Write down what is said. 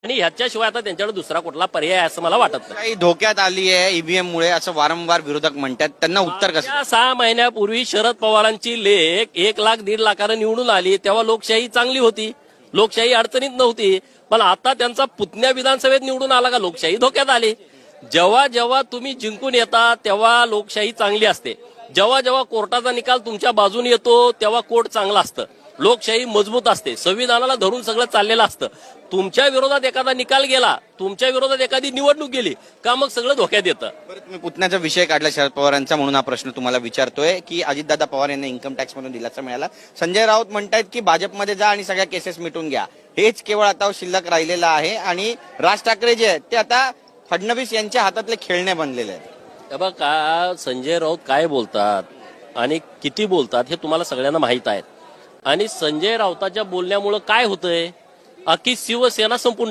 आणि ह्याच्याशिवाय आता त्यांच्याकडे दुसरा कुठला पर्याय आहे असं मला वाटत नाही. काही धोक्यात आली आहे ईव्हीएम मुळे असं वारंवार विरोधक म्हणतात, त्यांना उत्तर कसं? या 6 महिन्यापूर्वी शरद पवारांची लेख 1 लाख 1.5 लाखानं निवडून आली, तेव्हा लोकशाही चांगली होती, लोकशाही अडचणीत नव्हती. पण आता त्यांचा पुतण्या विधानसभेत निवडून आला का लोकशाही धोक्यात आली. जेव्हा जेव्हा तुम्ही जिंकून येता तेव्हा लोकशाही चांगली असते, जेव्हा जेव्हा कोर्टाचा निकाल तुमच्या बाजूने येतो तेव्हा कोर्ट चांगला असतं, लोकशाही मजबूत असते, संविधानाला धरून सगळं चाललेलं असतं. तुमच्या विरोधात एखादा निकाल गेला, तुमच्या विरोधात एखादी निवडणूक गेली का मग सगळं धोक्यात येतं. बरं, तुम्ही पुतण्याचा विषय काढला शरद पवारांचा म्हणून हा प्रश्न तुम्हाला विचारतोय की अजितदादा पवार यांना इन्कम टॅक्स मधून दिलासा मिळाला. संजय राऊत म्हणतायत की भाजपमध्ये जा आणि सगळ्या केसेस मिटून घ्या, हेच केवळ आता शिल्लक राहिलेलं आहे आणि राज ठाकरे जे आहेत ते आता फडणवीस यांच्या हातातले खेळणे बनलेले आहेत. हे बघा, संजय राऊत काय बोलतात आणि किती बोलतात हे तुम्हाला सगळ्यांना माहित आहे. आणि संजय राऊताच्या बोलण्यामुळे काय होतंय, अख्खी शिवसेना संपून टाकते.